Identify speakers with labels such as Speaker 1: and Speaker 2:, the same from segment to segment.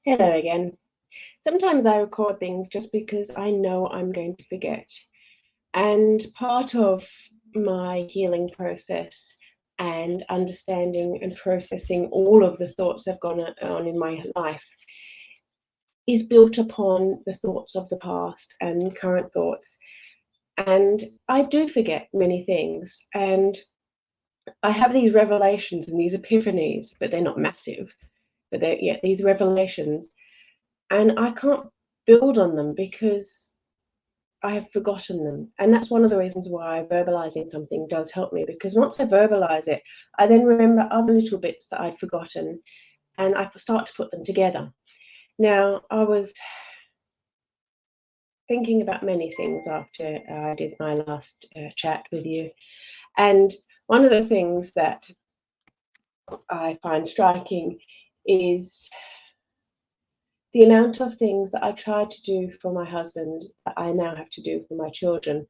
Speaker 1: Hello again. Sometimes I record things just because I know I'm going to forget. And part of my healing process and understanding and processing all of the thoughts that have gone on in my life is built upon the thoughts of the past and current thoughts. And I do forget many things. And I have these revelations and these epiphanies, but they're not massive. But they're, yeah, these revelations. And I can't build on them because I have forgotten them. And that's one of the reasons why verbalizing something does help me, because once I verbalize it, I then remember other little bits that I'd forgotten and I start to put them together. Now, I was thinking about many things after I did my last chat with you. And one of the things that I find striking is the amount of things that I tried to do for my husband that I now have to do for my children,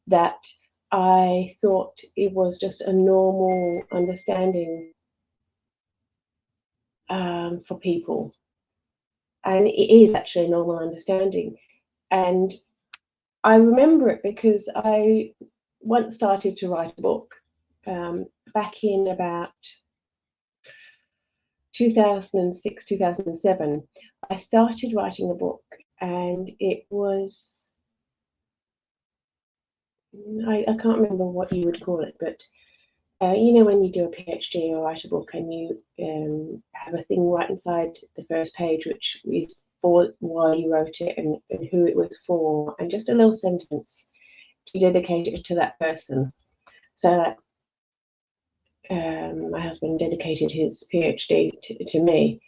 Speaker 1: that I thought it was just a normal understanding for people. And it is actually a normal understanding. And I remember it because I once started to write a book back in about 2006, 2007. I started writing a book, and it was, I can't remember what you would call it, but you know, when you do a PhD or write a book and you have a thing right inside the first page, which is for why you wrote it and who it was for, and just a little sentence to dedicate it to that person. So my husband dedicated his PhD to me,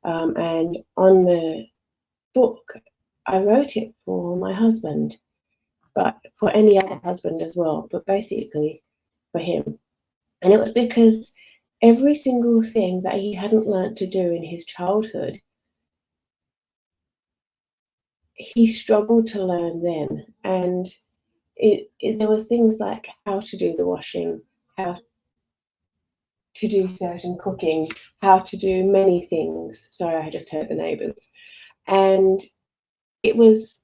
Speaker 1: and on the book, I wrote it for my husband, but for any other husband as well, but basically for him. And it was because every single thing that he hadn't learnt to do in his childhood, he struggled to learn then. And there was things like how to do the washing, how to do certain cooking, how to do many things. Sorry, I just heard the neighbours. And it was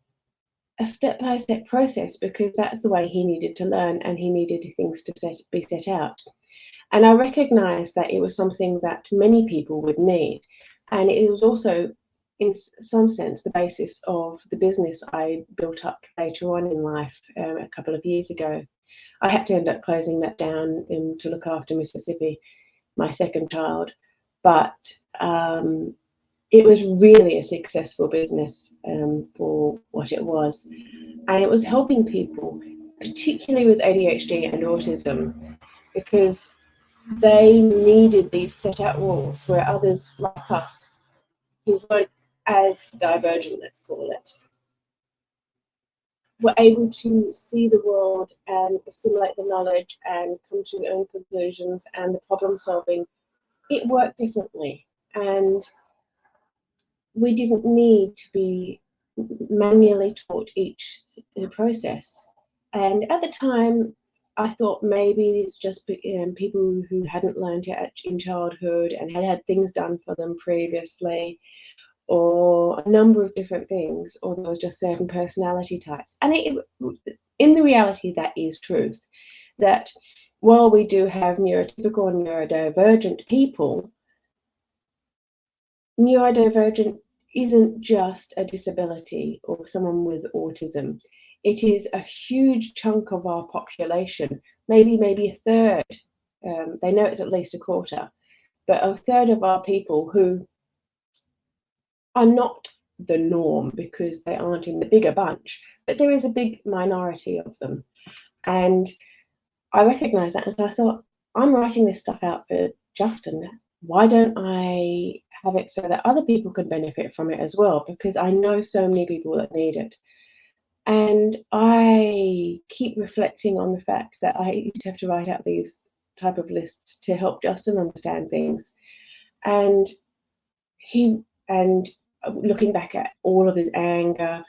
Speaker 1: a step-by-step process because that's the way he needed to learn, and he needed things to be set out. And I recognized that it was something that many people would need. And it was also, in some sense, the basis of the business I built up later on in life a couple of years ago. I had to end up closing that down to look after Mississippi, my second child. But it was really a successful business for what it was. And it was helping people, particularly with ADHD and autism, because they needed these set out rules where others like us, who weren't as divergent, let's call it, were able to see the world and assimilate the knowledge and come to their own conclusions, and the problem solving, it worked differently. And we didn't need to be manually taught each process. And at the time, I thought maybe it's just people who hadn't learned it in childhood and had had things done for them previously, or a number of different things, or there was just certain personality types. And in the reality, that is truth. That while we do have neurotypical and neurodivergent people, neurodivergent isn't just a disability or someone with autism. It is a huge chunk of our population, maybe a third. They know it's at least a quarter, but a third of our people who are not the norm because they aren't in the bigger bunch, but there is a big minority of them. And I recognize that, and so I thought, I'm writing this stuff out for Justin. Why don't I have it so that other people can benefit from it as well? Because I know so many people that need it. And I keep reflecting on the fact that I used to have to write out these type of lists to help Justin understand things. And looking back at all of his anger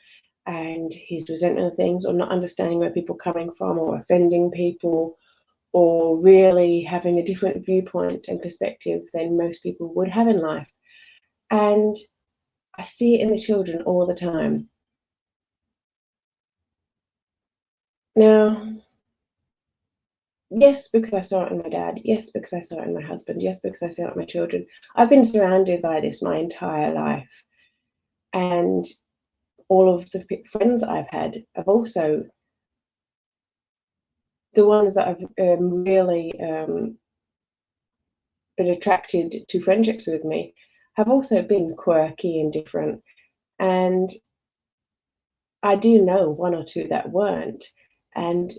Speaker 1: and his resentment of things, or not understanding where people are coming from, or offending people, or really having a different viewpoint and perspective than most people would have in life. And I see it in the children all the time. Now, yes, because I saw it in my dad. Yes, because I saw it in my husband. Yes, because I saw it in my children. I've been surrounded by this my entire life. And all of the friends I've had have also, the ones that have really been attracted to friendships with me, have also been quirky and different. And I do know one or two that weren't. And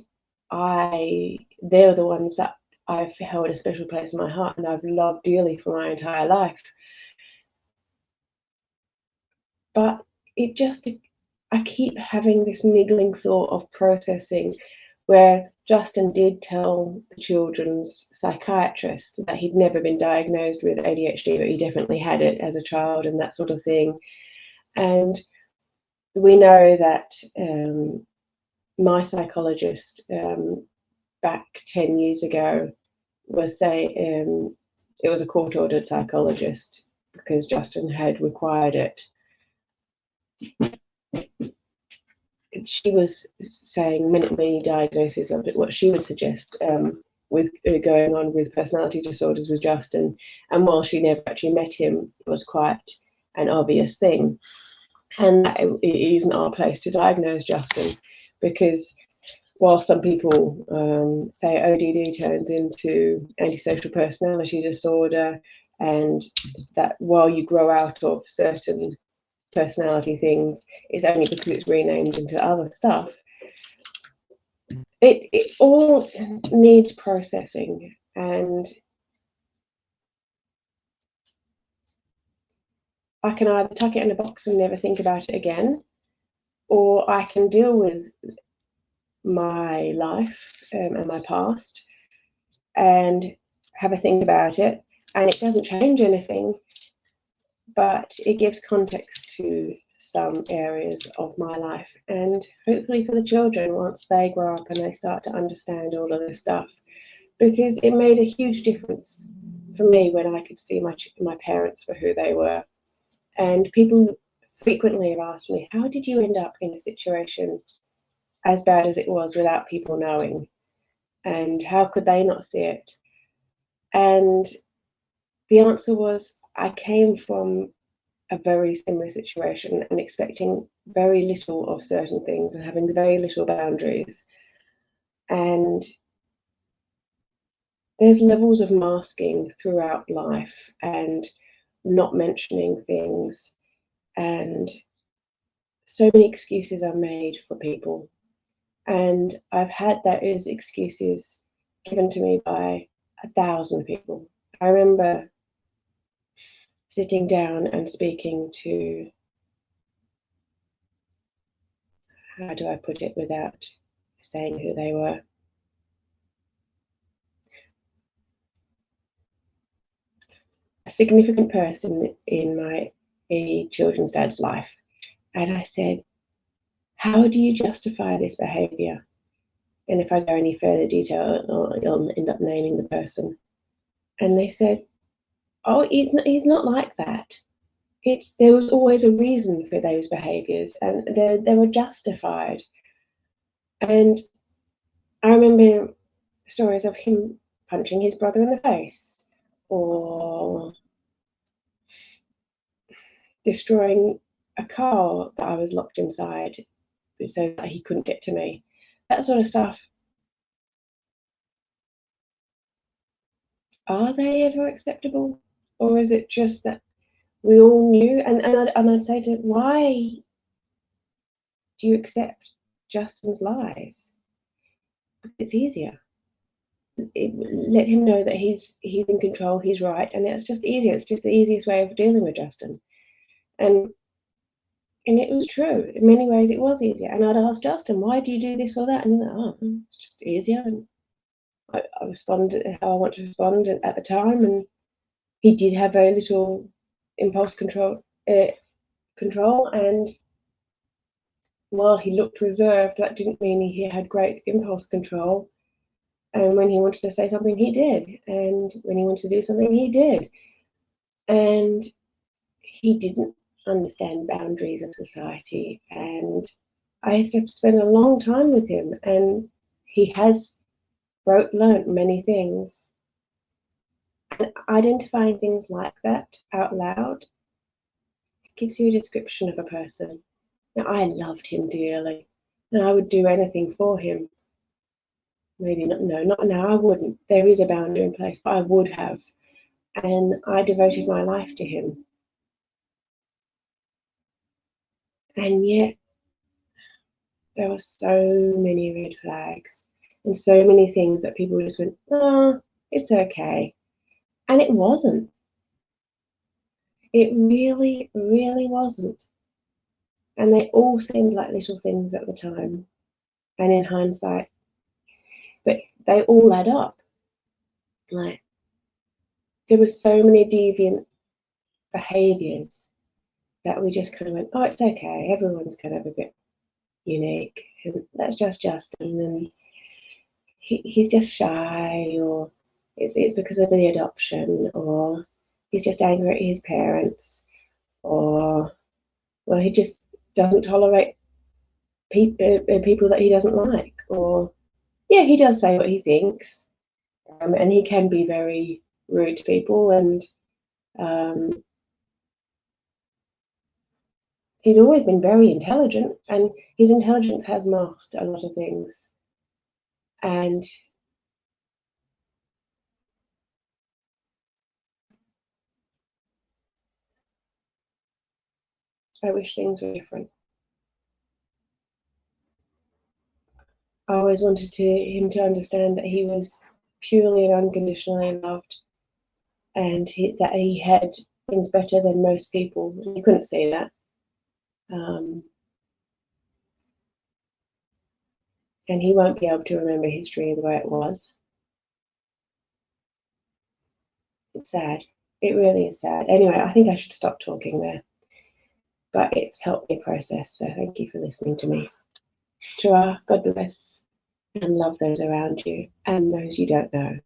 Speaker 1: they're the ones that I've held a special place in my heart and I've loved dearly for my entire life. But I keep having this niggling thought of processing, where Justin did tell the children's psychiatrist that he'd never been diagnosed with ADHD, but he definitely had it as a child and that sort of thing. And we know that my psychologist back 10 years ago was saying it was a court-ordered psychologist because Justin had required it. She was saying many diagnoses of it, what she would suggest with going on with personality disorders with Justin. And while she never actually met him, it was quite an obvious thing. And it isn't our place to diagnose Justin, because while some people say ODD turns into antisocial personality disorder, and that while you grow out of certain personality things, it's only because it's renamed into other stuff. It all needs processing, and I can either tuck it in a box and never think about it again, or I can deal with my life and my past and have a think about it, and it doesn't change anything, but it gives context to some areas of my life. And hopefully for the children, once they grow up and they start to understand all of this stuff, because it made a huge difference for me when I could see my parents for who they were. And people frequently have asked me, how did you end up in a situation as bad as it was without people knowing? And how could they not see it? And the answer was, I came from a very similar situation and expecting very little of certain things and having very little boundaries. And there's levels of masking throughout life and not mentioning things, and so many excuses are made for people. And I've had those excuses given to me by 1,000 people. I remember sitting down and speaking to, how do I put it without saying who they were? A significant person in my children's dad's life. And I said, how do you justify this behavior? And if I go any further detail, I'll end up naming the person. And they said, oh, he's not like that. There was always a reason for those behaviors, and they were justified. And I remember stories of him punching his brother in the face, or destroying a car that I was locked inside so that he couldn't get to me. That sort of stuff. Are they ever acceptable? Or is it just that we all knew? And I'd say to him, why do you accept Justin's lies? It's easier. Let him know that he's in control, he's right, and it's just easier. It's just the easiest way of dealing with Justin. And it was true. In many ways, it was easier. And I'd ask Justin, why do you do this or that? And he's like, oh, it's just easier. And I responded how I want to respond at the time. And he did have very little impulse control. And while he looked reserved, that didn't mean he had great impulse control. And when he wanted to say something, he did. And when he wanted to do something, he did. And he didn't understand boundaries of society, and I used to have to spend a long time with him, and he has learnt many things. And identifying things like that out loud gives you a description of a person. Now, I loved him dearly, and I would do anything for him. Maybe not, no, not now, I wouldn't. There is a boundary in place, but I would have. And I devoted my life to him. And yet, there were so many red flags and so many things that people just went, oh, it's okay. And it wasn't. It really, really wasn't. And they all seemed like little things at the time and in hindsight, but they all add up. Like, there were so many deviant behaviors that we just kind of went, oh, it's okay. Everyone's kind of a bit unique, and that's just Justin, and he's just shy, or it's because of the adoption, or he's just angry at his parents, or well, he just doesn't tolerate people that he doesn't like, or yeah, he does say what he thinks, and he can be very rude to people, and he's always been very intelligent, and his intelligence has masked a lot of things. And I wish things were different. I always wanted him to understand that he was purely and unconditionally loved, and that he had things better than most people. You couldn't see that. And he won't be able to remember history the way it was. It's sad. It really is sad. Anyway, I think I should stop talking there. But it's helped me process, so thank you for listening to me. Tua, God bless, and love those around you and those you don't know.